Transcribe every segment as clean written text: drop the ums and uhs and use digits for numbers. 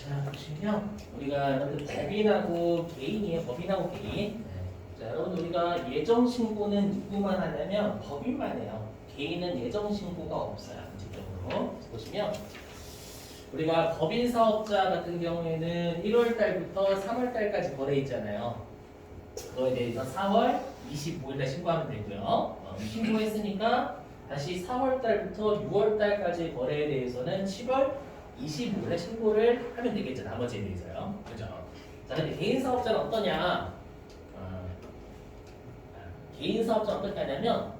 자, 보시면 우리가 여러분들 법인하고 개인이에요. 법인하고 개인. 자, 여러분 우리가 예정 신고는 누구만 하냐면 법인만 해요. 개인은 예정 신고가 없어요. 직접으로. 보시면 우리가 법인 사업자 같은 경우에는 1월 달부터 3월 달까지 거래 있잖아요. 그거에 대해서 4월 25일 날 신고하면 되고요. 신고했으니까 다시 4월 달부터 6월 달까지 거래에 대해서는 10월 25일에 신고를 하면 되겠죠. 나머지에 대해서요. 그죠? 자, 근데 개인 사업자는 어떠냐? 개인 사업자는 어떻게 하냐면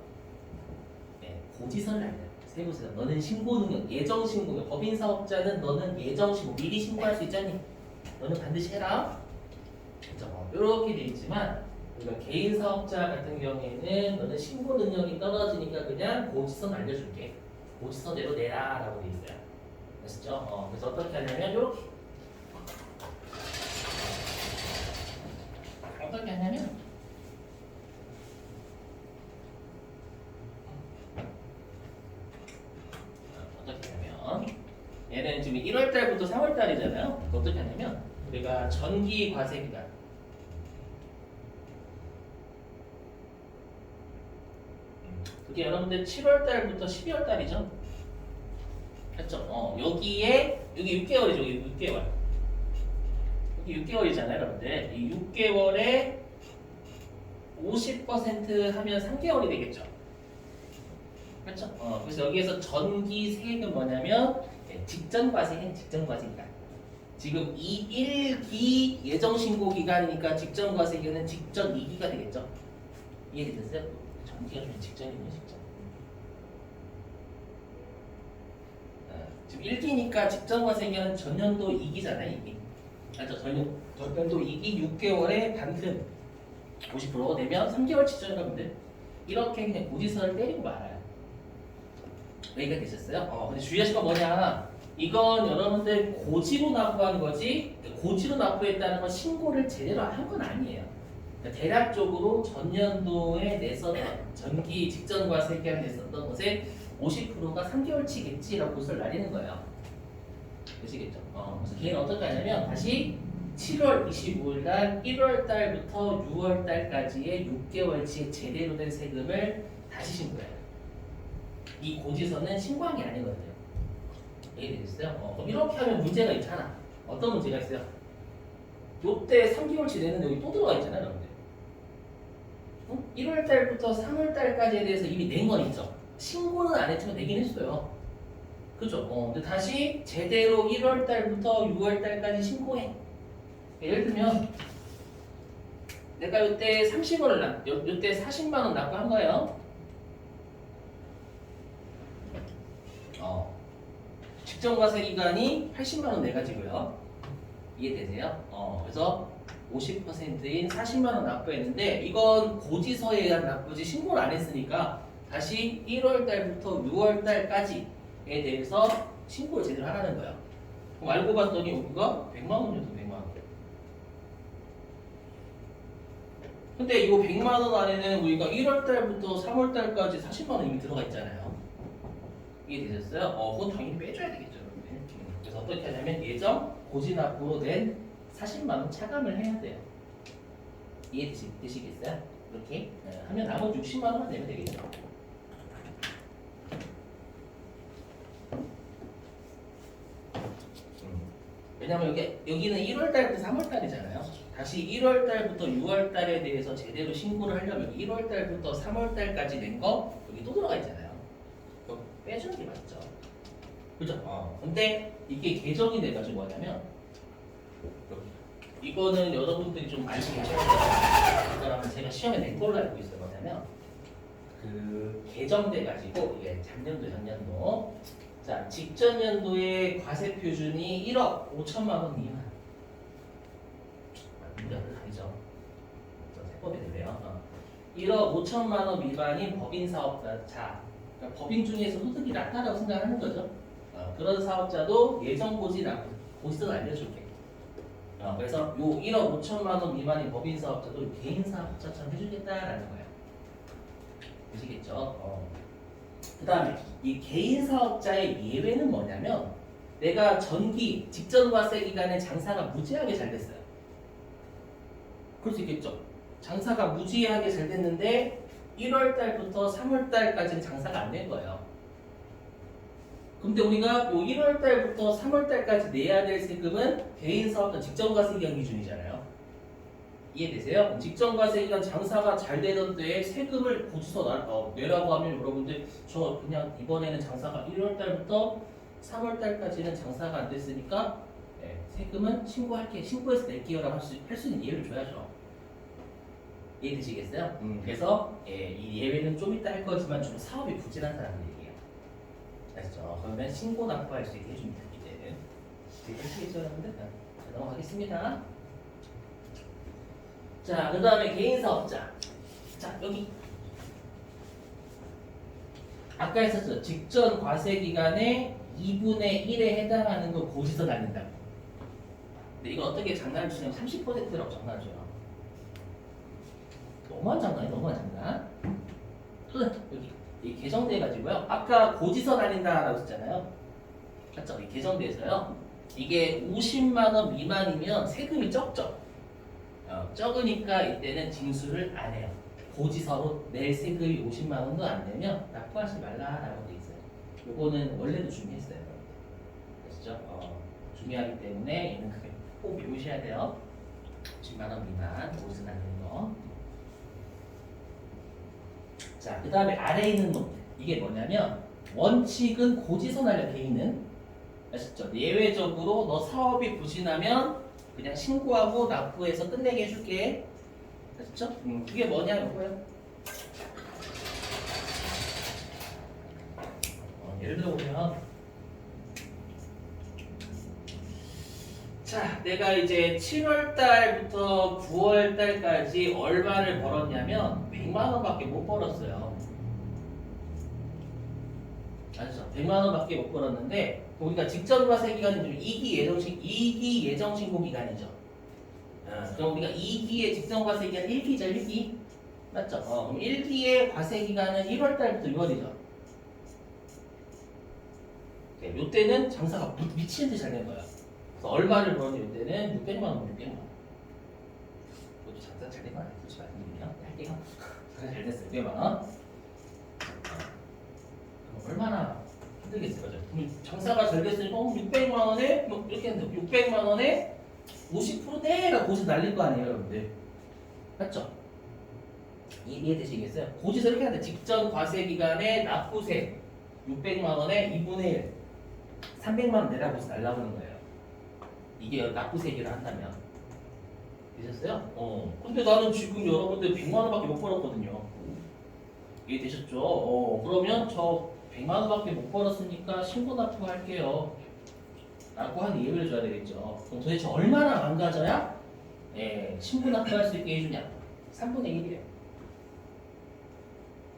고지서를 알려요. 세무서에서 너는 신고 능력, 예정 신고, 법인 사업자는 너는 예정 신고, 미리 신고할 수 있잖니? 너는 반드시 해라. 그죠? 이렇게 돼 있지만 우리가 개인 사업자 같은 경우에는 너는 신고 능력이 떨어지니까 그냥 고지서 알려줄게. 고지서대로 내라라고 돼 있어요. 아시죠? 그래서 어떻게 하냐면 이렇게 어떻게 하냐면 어떻게 하냐면 얘는 지금 1월 달부터 3월 달이잖아요. 어떻게 하냐면 우리가 전기 과세 기간 그게 여러분들 7월 달부터 12월 달이죠. 했죠? 여기에 여기 6개월이죠. 여기 6개월. 여기 6개월이잖아요, 여러분들. 이 6개월에 50% 하면 3개월이 되겠죠. 그렇죠? 그래서 여기에서 전기 세액은 뭐냐면 직전 과세는 직전 과세기간. 지금 이 1기 예정 신고 기간이니까 직전 과세 기간은 직전 2기가 되겠죠. 이해되셨어요? 전기가 좀 직전이군요, 직전. 지금 1기니까 직전 과세기간은 전년도 2기잖아요, 2기. 맞죠? 전년도 2기 6개월에 반등 50%가 되면 3개월 치죠, 여러분들. 이렇게 그냥 고지서를 때리고 말아요. 여기가 되셨어요? 근데 주의하실 건 뭐냐? 이건 여러분들 고지로 납부한 거지, 고지로 납부했다는 건 신고를 제대로 한 건 아니에요. 그러니까 대략적으로 전년도에 냈었던 전기 직전 과세기간 냈었던 것에 50%가 3개월치겠지라고 고지서를 날리는 거예요. 되시겠죠? 그래서 걔는 어떻게 하냐면 다시 7월 25일 날 1월 달부터 6월 달까지의 6개월치의 제대로 된 세금을 다시 신고해요. 이 고지서는 신고한 게 아니거든요. 이해되셨어요? 그럼 이렇게 하면 문제가 있잖아. 어떤 문제가 있어요? 요때 3개월치 내는 여기 또 들어가 있잖아요, 여러분들. 1월 달부터 3월 달까지에 대해서 이미 낸 건 있죠. 신고는 안 했지만 내긴 했어요. 그죠? 근데 다시 제대로 1월 달부터 6월 달까지 신고해. 예를 들면 내가 요때 30원을 요때 40만 원 납부한 거예요. 직전과세 기간이 80만 원 내가지고요. 이해되세요? 그래서 50%인 40만 원 납부했는데 이건 고지서에 의한 납부지 신고를 안 했으니까 다시 1월 달부터 6월 달까지에 대해서 신고를 제대로 하라는 거야. 그럼 알고 봤더니 여기가 100만 원이었어, 100만 원. 근데 이거 100만 원 안에는 우리가 1월 달부터 3월 달까지 40만 원 이미 들어가 있잖아요. 이해되셨어요? 그건 당연히 빼줘야 되겠죠, 여러분. 그래서 어떻게 하냐면 예정 고지 납부로 낸 40만 원 차감을 해야 돼요. 이해되시겠어요? 이렇게 하면 나머지 60만 원만 내면 되겠죠. 왜냐면 여기는 1월 달부터 3월 달이잖아요. 다시 1월 달부터 6월 달에 대해서 제대로 신고를 하려면 1월 달부터 3월 달까지 낸 거 여기 또 들어가 있잖아요. 그거 빼주는 게 맞죠. 그죠? 근데 이게 개정이 돼가지고 뭐냐면 이거는 여러분들이 좀 알고 계셔야 돼요. 그러면 제가 시험에 낸 걸로 알고 있어요. 뭐냐면 개정돼가지고 이게 작년도 자, 직전 연도의 과세 표준이 1억 5천만 원 미만. 문제는 아니죠. 세법이 되네요. 1억 5천만 원 미만인 법인 사업자. 그러니까 법인 중에서 소득이 낮다라고 생각하는 거죠. 그런 사업자도 예정 고지서 알려줄게. 그래서 요 1억 5천만 원 미만인 법인 사업자도 개인 사업자처럼 해주겠다라는 거예요. 되시겠죠? 그 다음에 이 개인 사업자의 예외는 뭐냐면 내가 전기 직전과세 기간에 장사가 무지하게 잘 됐어요. 그럴 수 있겠죠. 장사가 무지하게 잘 됐는데 1월 달부터 3월 달까지는 장사가 안 된 거예요. 근데 우리가 요 1월 달부터 3월 달까지 내야 될 세금은 개인 사업자 직전과세 기간 기준이잖아요. 이해되세요? 직전과세 기간 장사가 잘 되던 때에 세금을 고지서 내라고 하면 여러분들 저 그냥 이번에는 장사가 1월 달부터 3월 달까지는 장사가 안 됐으니까 세금은 신고해서 낼게요라고 할 수 있는 예외를 줘야죠. 이해되시겠어요? 그래서 이 예외는 좀 이따 할 거지만 주로 사업이 부진한 사람들 얘기해요. 아시죠? 그러면 신고 납부할 수 있게 해줍니다. 이제는 되시겠죠 여러분들? 자, 넘어가겠습니다. 자, 그 다음에 개인사업자. 자, 여기 아까 했었죠. 직전 과세기간에 2분의 1에 해당하는 거 고지서 날린다고. 근데 이거 어떻게 장난을 치냐면 30%라고 장난을 쳐요. 너무한 장난이에요. 너무한 장난. 여기 이 개정돼가지고요. 아까 고지서 날린다라고 했잖아요. 맞죠? 이 개정돼서요. 이게 50만 원 미만이면 세금이 적죠. 적으니까 이때는 징수를 안 해요. 고지서로 낼 세금이 50만 원도 안 내면 납부하지 말라라고 돼 있어요. 요거는 원래도 준비했어요. 아시죠? 중요하기 때문에 얘는 그게 꼭 외우셔야 돼요. 10만 원 미만 고지서 날리는 거. 자, 그 다음에 아래에 있는 놈. 이게 뭐냐면 원칙은 고지서 날려 개인은. 아시죠? 예외적으로 너 사업이 부진하면 그냥 신고하고 납부해서 끝내게 해줄게. 아시죠? 그게 뭐냐 이거예요. 예를 들어 보면 자, 내가 이제 7월 달부터 9월 달까지 얼마를 벌었냐면 100만 원밖에 못 벌었어요. 아시죠? 100만 원밖에 못 벌었는데 우리가 직전과세 기간이 2기 예정신고 기간이죠. 그럼 우리가 2기의 직전과세 기간 1기죠, 1기. 맞죠? 그럼 1기의 과세 기간은 1월 달부터 6월이죠. 네, 요때는 장사가 미친 듯이 잘 된 거야. 그래서 얼마를 벌었는지 요때는 600만 원, 600만 원. 그것도 장사 잘 된 거 아니에요? 솔직히 말씀드리면. 할게요. 잘 됐어요, 600만 원. 그럼 얼마나 힘들겠어요, 그죠? 장사가 잘 됐으니까 600만 원에 뭐 이렇게 했는데 600만 원에 50% 내가 고지서 날릴 거 아니에요, 여러분들? 맞죠? 이해되시겠어요? 고지서 이렇게 하는데 직전 과세 기간에 납부세 600만 원에 2분의 1 300만 원 내라고 해서 날라오는 거예요. 이게 납부세 얘기를 한다면 되셨어요? 근데 나는 지금 여러분들 100만 원밖에 못 벌었거든요. 이해되셨죠? 그러면 저 100만 원밖에 못 벌었으니까 신고 납부할게요. 라고 하는 예외를 줘야 되겠죠. 그럼 도대체 얼마나 망가져야 신고 납부할 수 있게 해주냐? 3분의 1이래요.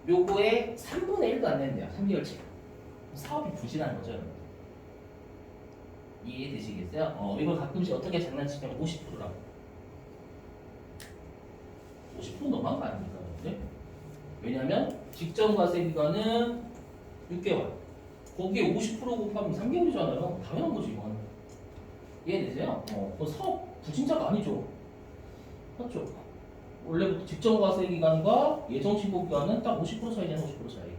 요거에 3분의 1도 안 낸대요. 3개월치. 사업이 부진한 거죠. 이해되시겠어요? 이걸 가끔씩 어떻게 장난치냐면 50%라고. 50% 너무한 거 아닙니까? 근데? 왜냐면 직전과세 기간은 6개월. 거기에 50% 곱하면 3개월이잖아요. 당연한 거지 이건. 이해되세요? 그 사업 부진자가 아니죠. 맞죠? 원래부터 직전과세 기간과 예정신고 기간은 딱 50% 차이잖아요. 50% 차이.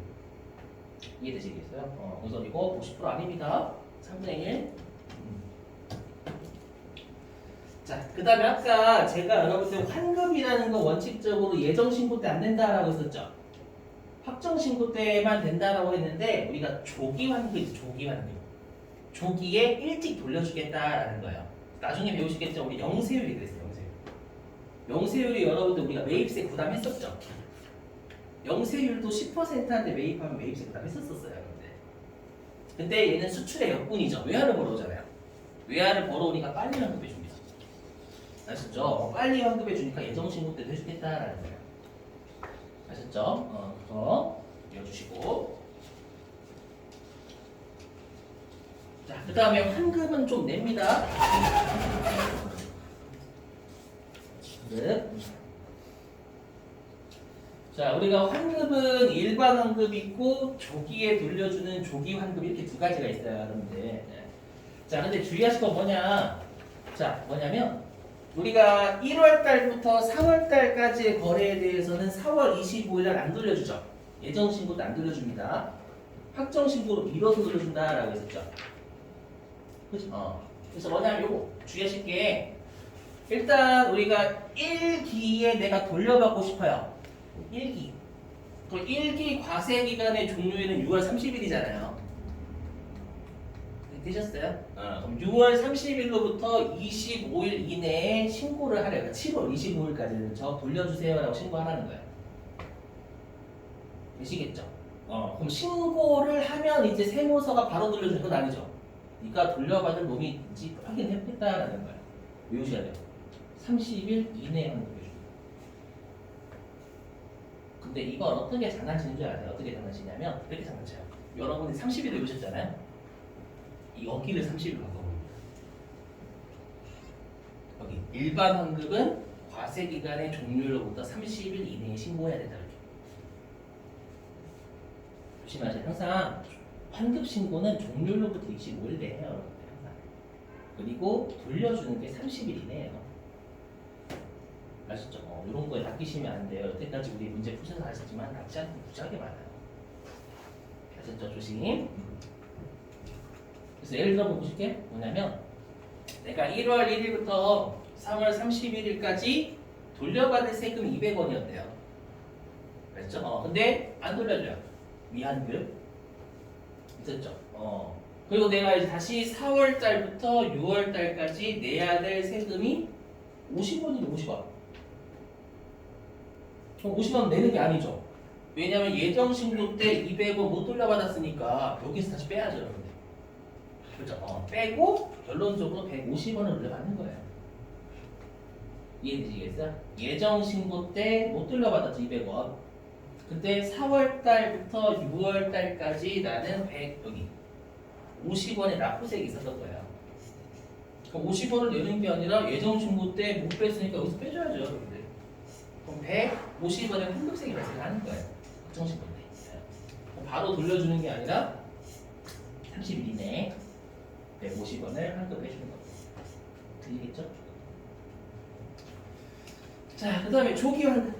이해되시겠어요? 그래서 이거 50% 아닙니다. 3분의 1. 자, 그 다음에 아까 제가 여러분들 환급이라는 거 원칙적으로 예정신고 때 안 된다라고 했었죠. 확정신고 때만 된다라고 했는데 우리가 조기환급이죠. 조기환급. 조기에 일찍 돌려주겠다라는 거예요. 나중에 배우시겠죠. 우리 영세율이 그랬어요. 영세율이 여러분들 우리가 매입세 부담했었죠. 영세율도 10%한테 매입하면 매입세 부담했었어요. 근데 얘는 수출의 역분이죠. 외화를 벌어오잖아요. 외화를 벌어오니까 빨리 환급해 줍니다. 아셨죠? 빨리 환급해 주니까 예정신고 때도 해주겠다라는 거예요. 아셨죠? 그래서 이어주시고. 자, 그 다음에 환급은 좀 냅니다. 자, 우리가 환급은 일반 환급 있고 조기에 돌려주는 조기 환급 이렇게 두 가지가 있어요, 여러분들. 자, 근데 주의하실 건 뭐냐? 자, 뭐냐면 우리가 1월 달부터 4월 달까지의 거래에 대해서는 4월 25일 날 안 돌려주죠. 예정 신고도 안 돌려줍니다. 확정 신고로 미뤄서 돌려준다라고 했었죠. 그렇죠? 그래서 뭐냐면 요거 주의하실 게 일단 우리가 1기에 내가 돌려받고 싶어요. 1기. 그 1기 과세 기간의 종료일은 6월 30일이잖아요. 되셨어요? 그럼 6월 30일로부터 25일 이내에 신고를 하래요. 7월 25일까지는 저 돌려주세요라고 신고하라는 거예요. 되시겠죠? 그럼 신고를 하면 이제 세무서가 바로 돌려주는 건 아니죠. 네가 돌려받을 놈이 있는지 확인해보겠다라는 거예요. 외우셔야 돼요. 30일 이내에 하는 거예요. 근데 이건 어떻게 장난치는 줄 알아요? 어떻게 장난치냐면 이렇게 장난쳐요. 여러분이 30일 외우셨잖아요. 여기를 30일 바꿔봅니다. 여기 일반 환급은 과세 기간의 종료로부터 30일 이내에 신고해야 된다. 이렇게. 조심하세요. 항상 환급 신고는 종료로부터 25일 내에요. 항상. 그리고 돌려주는 게 30일 이내예요. 아시죠? 이런 거에 낚이시면 안 돼요. 여태까지 우리 문제 푸셔서 아셨지만 낚지 않고 무지하게 많아요. 아셨죠? 조심. 그래서 예를 들어 보실게 뭐냐면 내가 1월 1일부터 3월 31일까지 돌려받을 세금 200원이었대요. 그랬죠? 근데 안 돌려줘요. 미환급 있었죠? 그리고 내가 이제 다시 4월 달부터 6월 달까지 내야 될 세금이 50원이죠. 50원. 그럼 50원 내는 게 아니죠. 왜냐면 예정 신고 때 200원 못 돌려받았으니까 여기서 다시 빼야죠. 여러분들. 그렇죠? 빼고 결론적으로 150원을 돌려받는 거예요. 이해되시겠어요? 예정 신고 때 못 돌려받았죠. 200원. 근데 4월 달부터 6월 달까지 나는 100 여기 50원의 납부세액이 있었던 거예요. 그럼 50원을 내는 게 아니라 예정 신고 때 못 뺐으니까 여기서 빼줘야죠. 여러분들. 그럼 150원의 환급세액이 발생하는 거예요. 확정 신고 때. 바로 돌려주는 게 아니라 30일 이내에 150원을 환급해 주는 겁니다. 들리겠죠? 자, 그 다음에 조기 환급.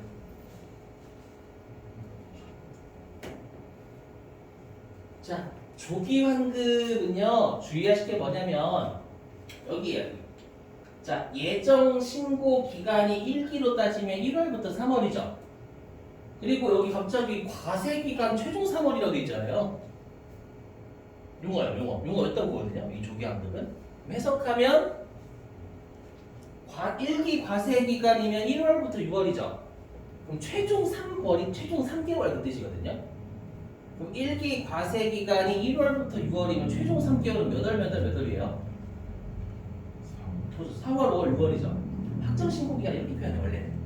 자, 조기 환급은요, 주의하실 게 뭐냐면, 여기에요. 자, 예정 신고 기간이 1기로 따지면 1월부터 3월이죠. 그리고 여기 갑자기 과세 기간 최종 3월이라고 돼 있잖아요. 용어예요, 용어. 용어 어떤 거거든요, 이 조기 환급은. 해석하면, 1기 과세 기간이면 1월부터 6월이죠. 그럼 최종 3월이 최종 3개월 그 뜻이거든요. 그럼 1기 과세 기간이 1월부터 6월이면 최종 3개월은 몇 월이에요? 4월, 5월, 6월이죠. 확정 신고 기간 이렇게 표현해 원래는.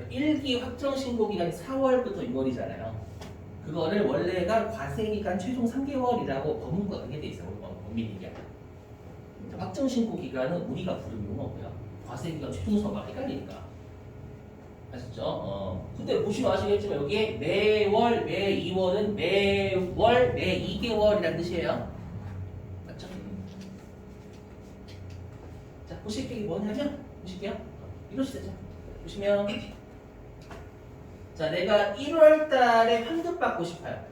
1기 확정 신고 기간이 4월부터 6월이잖아요. 그거를 원래가 과세 기간 최종 3개월이라고 법문과 그게 돼 있어요. 법민 얘기하면. 확정 신고 기간은 우리가 부르는 용어고요. 과세 기간 최종서가 헷갈리니까. 아셨죠? 근데 보시면 아시겠지만 여기에 매월, 매 2월은 매월, 매 2개월이라는 뜻이에요. 맞죠? 자, 보실게 뭐냐면 보실게요. 이러시죠. 보시면 자, 내가 1월 달에 환급 받고 싶어요.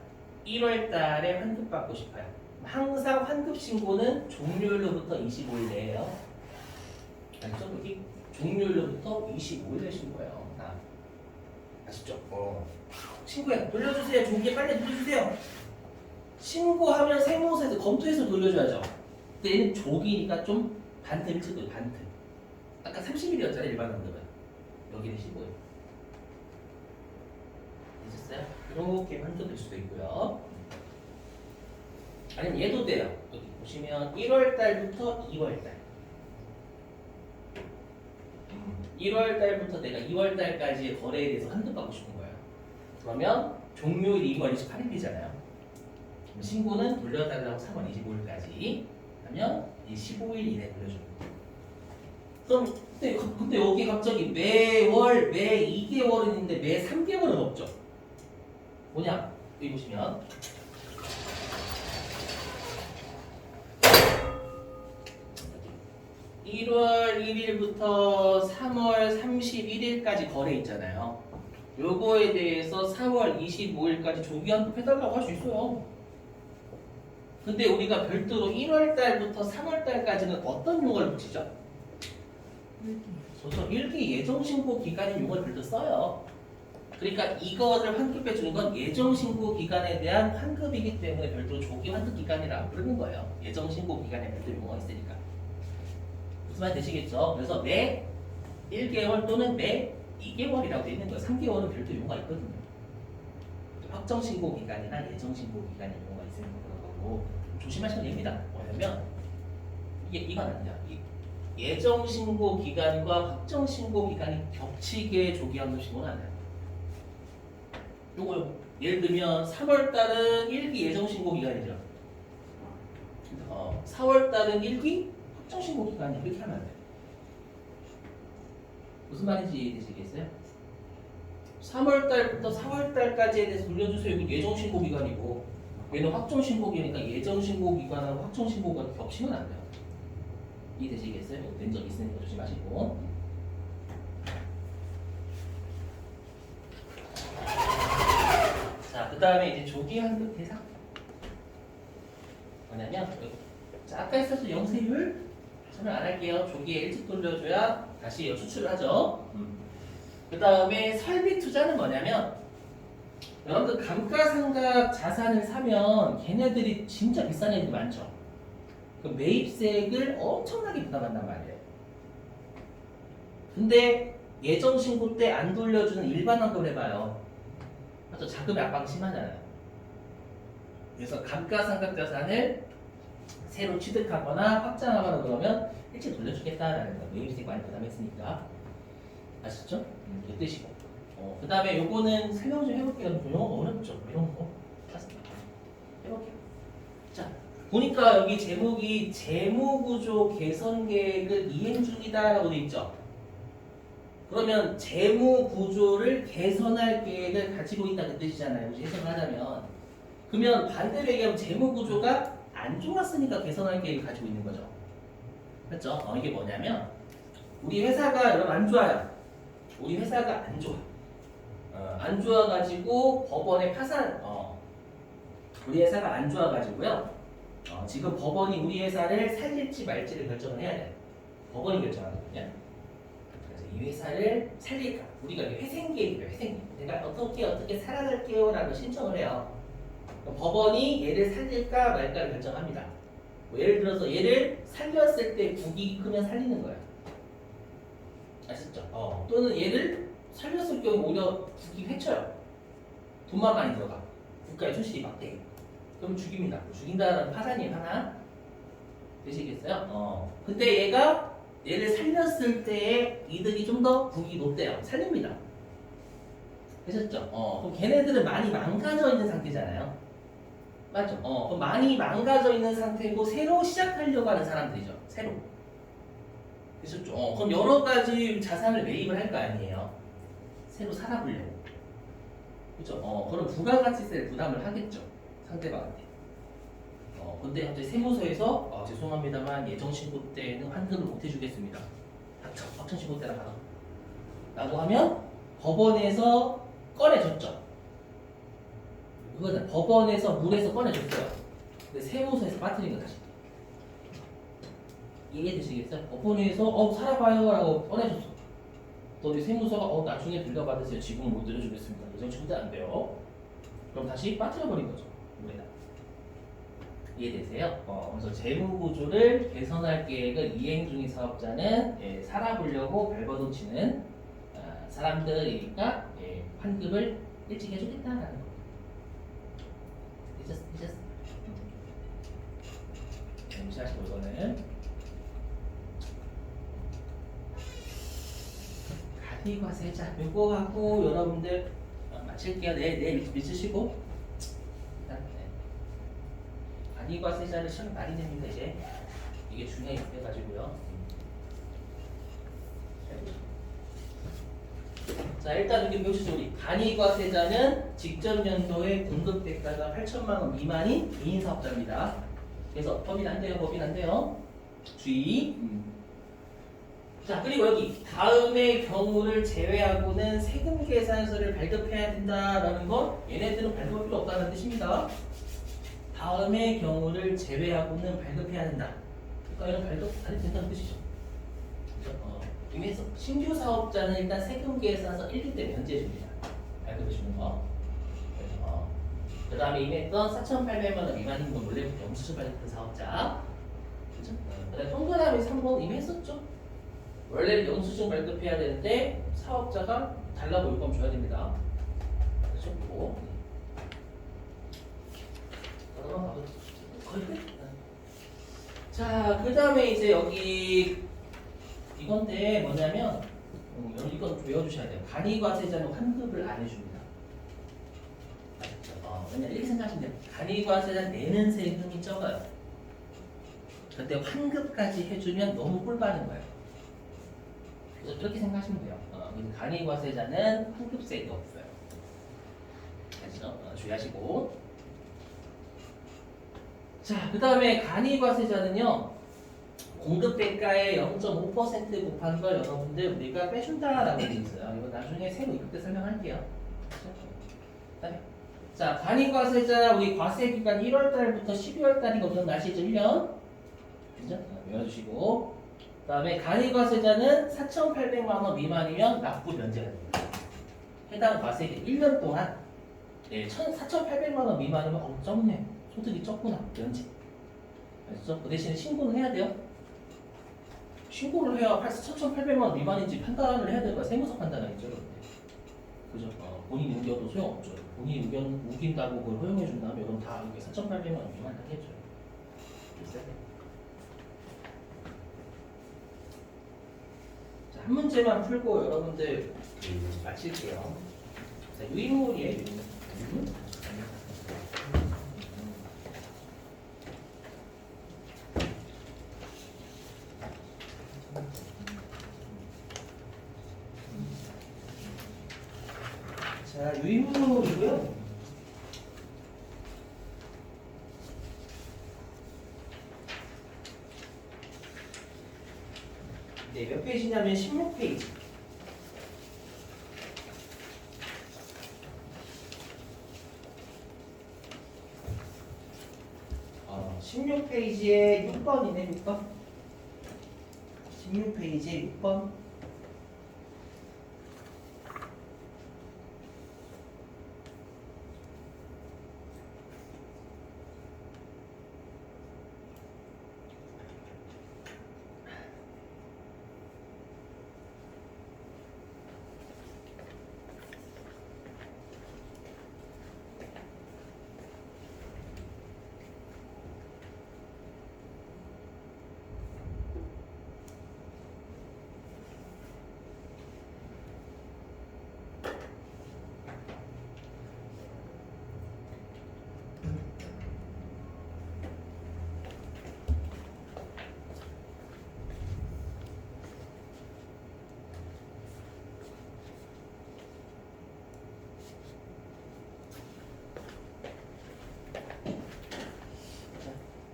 1월 달에 환급 받고 싶어요. 항상 환급 신고는 종료일로부터 25일 내에요. 알죠? 여기 종료일로부터 25일에 신고해요. 아시죠? 신고해. 돌려주세요. 조기에 빨리 돌려주세요. 신고하면 세무서에서 검토해서 돌려줘야죠. 근데 얘는 조기니까 좀 반틈이 쳐도 반틈. 아까 30일이었잖아요. 일반 환급은. 여기는 신고해. 되셨어요? 이렇게 환급될 수도 있고요. 아니면 얘도 돼요. 여기 보시면 1월 달부터 2월 달. 1월 달부터 내가 2월 달까지의 거래에 대해서 환급받고 싶은 거예요. 그러면 종료일이 2월 28일이잖아요. 신고는 돌려달라고 3월 25일까지 하면 이 15일 이내에 돌려주는 거예요. 그럼 근데 여기 갑자기 매월, 매 2개월은 있는데 매 3개월은 없죠. 뭐냐? 여기 보시면 1월 1일부터 3월 31일까지 거래 있잖아요. 요거에 대해서 4월 25일까지 조기 환급해달라고 할 수 있어요. 근데 우리가 별도로 1월 달부터 3월 달까지는 어떤 용어를 붙이죠? 그래서 일기 예정 신고 기간인 용어를 별도 써요. 그러니까 이거를 환급해 주는 건 예정 신고 기간에 대한 환급이기 때문에 별도로 조기 환급 기간이라고 부르는 거예요. 예정 신고 기간에 별도 용어가 있으니까. 무슨 말 되시겠죠? 그래서 매 1개월 또는 매 2개월이라고 되어 있는 거예요. 3개월은 별도 용어가 있거든요. 확정 신고 기간이나 예정 신고 기간의 용어가 있으면 그런 거고 조심하시면 됩니다. 뭐냐면 이건 아니야. 예정 신고 기간과 확정 신고 기간이 겹치게 조기 환급 신고는 안 돼요. 요거 예를 들면 3월 달은 1기 예정 신고 기간이죠. 4월 달은 1기 확정 신고 기간이 이렇게 하면 안 돼요. 무슨 말인지 이해되시겠어요? 3월 달부터 4월 달까지에 대해서 돌려주세요. 이거 예정 신고 기간이고 얘는 확정 신고 기간이니까 예정 신고 기간하고 확정 신고 기간 겹치면 안 돼요. 이해되시겠어요? 된 적 있으니까 조심하시고. 자, 그 다음에 이제 조기 환급 대상 뭐냐면 자, 아까 했었죠 영세율 설명 안 할게요. 조기에 일찍 돌려줘야 다시 추출을 하죠. 그 다음에 설비 투자는 뭐냐면 여러분들 감가상각 자산을 사면 걔네들이 진짜 비싼 애들이 많죠. 그 매입세액을 엄청나게 부담한단 말이에요. 근데 예정 신고 때 안 돌려주는 일반 환급을 해봐요. 맞죠? 자금의 압박 심하잖아요. 그래서 감가상각 자산을 새로 취득하거나 확장하거나 그러면 일찍 돌려주겠다라는 거. 매입세액 많이 부담했으니까. 아시죠? 그 뜻이고. 그 다음에 요거는 설명 좀 해볼게요. 영어 어렵죠? 이런 거. 해볼게요. 자, 보니까 여기 제목이 재무구조 개선 계획을 이행 중이다라고 돼 있죠. 그러면 재무구조를 개선할 계획을 가지고 있다는 뜻이잖아요. 해석을 하자면. 그러면 반대로 얘기하면 재무구조가 안 좋았으니까 개선할 계획을 가지고 있는 거죠. 그렇죠? 이게 뭐냐면 우리 회사가 여러분 안 좋아요. 우리 회사가 안 좋아. 안 좋아가지고 법원에 파산. 우리 회사가 안 좋아가지고요. 지금 법원이 우리 회사를 살릴지 말지를 결정을 해야 돼요. 법원이 결정하거든요. 그래서 이 회사를 살릴까? 우리가 회생계획이에요. 회생계획. 내가 어떻게 살아갈게요라고 신청을 해요. 법원이 얘를 살릴까 말까를 결정합니다. 뭐 예를 들어서 얘를 살렸을 때 국이 크면 살리는 거예요. 아시죠? 또는 얘를 살렸을 경우 오히려 국이 회쳐요. 돈만 많이 들어가. 국가의 손실이 막대. 그럼 죽입니다. 죽인다는 파산이에요. 하나. 되시겠어요? 근데 얘를 살렸을 때의 이득이 좀 더 국이 높대요. 살립니다. 되셨죠? 그럼 걔네들은 많이 망가져 있는 상태잖아요. 맞죠? 그럼 많이 망가져 있는 상태고 새로 시작하려고 하는 사람들이죠. 새로. 되셨죠? 그럼 여러 가지 자산을 매입을 할 거 아니에요. 새로 살아보려고. 그죠? 그럼 부가가치세를 부담을 하겠죠. 상대방한테. 근데 갑자기 세무서에서 죄송합니다만 예정신고 때는 환급을 못 해주겠습니다. 확정신고 때나 가라. 라고 하면 법원에서 꺼내줬죠. 그거는 법원에서 물에서 꺼내줬어요. 근데 세무서에서 빠뜨린 거 다시. 이해되시겠어요? 법원에서 살아봐요 라고 꺼내줬어. 또 세무서가 나중에 빌려받으세요. 지금은 못 드려주겠습니다. 예정신고 때 안 돼요. 그럼 다시 빠뜨려버린 거죠. 물에다. 이해되세요? 그래서 재무구조를 개선할 계획을 이행 중인 사업자는 살아보려고 발버둥 치는 사람들이니까 환급을 일찍 해주겠다라는 거. 잊었어? 무시하시고 이거는 가리과세자 요거 하고 여러분들 마칠게요. 내일 믿으시고 가리과세자를 시험 많이 냅니다. 이게 중요해가지고요. 자, 일단 여기 보시죠. 우리 간이과세자는 직전 연도에 공급 대가가 8천만 원 미만인 개인 사업자입니다. 그래서 법인 안 돼요. 주의. 자, 그리고 여기 다음의 경우를 제외하고는 세금 계산서를 발급해야 된다라는 건 얘네들은 발급할 필요 없다는 뜻입니다. 다음의 경우를 제외하고는 발급해야 된다. 그러니까 이런 발급 안 해도 된다는 뜻이죠. 그렇죠? 의미에서 신규 사업자는 일단 세금 계산서 1기 때 면제해 줍니다. 발급해 주는 거. 그 다음에 이미 했던 4,800만 원 미만인 건 원래부터 영수증 발급한 사업자. 그죠? 그다음에 동그라미 3번 이미 했었죠. 원래 영수증 발급해야 되는데 사업자가 달라 보일 거면 줘야 됩니다. 그렇죠? 그리고 거의 끝. 자, 그 다음에 이제 여기 이건데 뭐냐면 여러분 이건 외워주셔야 돼요. 간이과세자는 환급을 안 해줍니다. 왜냐면 이렇게 생각하시면 돼요. 간이과세자 내는 세금이 적어요. 근데 환급까지 해주면 너무 꿀 받는 거예요. 그래서 그렇게 생각하시면 돼요. 간이과세자는 환급세가 없어요. 그래서 주의하시고. 자, 그 다음에 간이과세자는요. 공급대가의 0.5% 곱한 걸 여러분들 우리가 빼준다라고 되어 있어요. 이거 나중에 세무 입국 때 설명할게요. 자, 간이과세자 우리 과세기간 1월달부터 12월달이거든요. 아시죠? 1년. 그죠? 외워주시고. 그 다음에 간이과세자는 4,800만 원 미만이면 납부 면제가 됩니다. 해당 과세기 1년 동안 4,800만 원 미만이면 적네. 소득이 적구나. 면제. 그래서 그 대신에 신고는 해야 돼요. 신고를 해야 4,800만 원 미만인지 판단을 해야 되니까 세무서 판단하겠죠. 그죠? 본인 우겨도 소용없죠. 본인 우긴다고 그걸 허용해 준다면 그럼 다 이게 4,800만 원 미만 하겠죠. 자, 한 문제만 풀고 여러분들 마칠게요. 자, 유인물이에요. 유인물. 자, 유인물이고요. 네, 몇 페이지냐면 16페이지. 16페이지에 6번이네, 6번. 16페이지에 6번.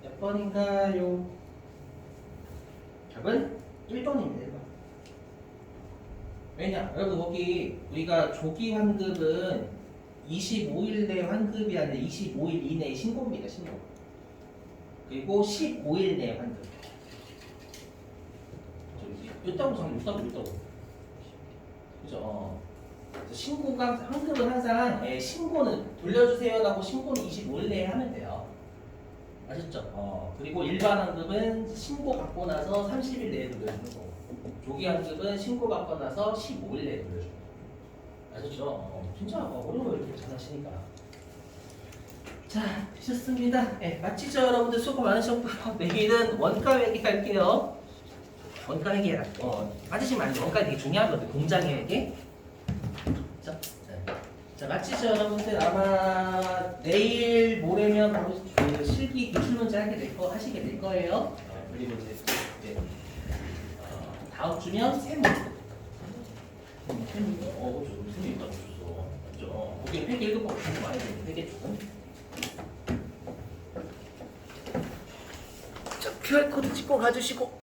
몇 번인가요? 답은 1번입니다. 1번. 왜냐? 여러분 거기 우리가 조기 환급은 25일 내 환급이 아니라 25일 이내 신고입니다. 신고. 그리고 15일 내 환급. 있다고 정말 있다고. 그죠? 신고가 환급은 항상 신고는 돌려주세요라고 신고는 25일 내에 하면 돼요. 아셨죠? 그리고 일반 환급은 신고 받고 나서 30일 내에 돌려주는 거고, 조기 환급은 신고 받고 나서 15일 내에 돌려주는 거고. 아셨죠? 진짜 어려운 거 이렇게 잘 하시니까. 자, 되셨습니다. 네, 마치죠. 여러분들 수고 많으셨고요. 내일은 원가 얘기할게요. 원가 얘기 빠지시면 안 돼요. 원가 되게 중요하거든요. 공장 얘기. 자, 마치죠. 여러분들 아마 내일 모레면 바로 그 실기 기출문제 하시게 될 거예요. 그리고 이제 다음 주면 세무. 세무 있다고 줬어. 맞죠? 거기 회계 1급 공부 많이 되는 회계 조금. 자, QR코드 찍고 가주시고.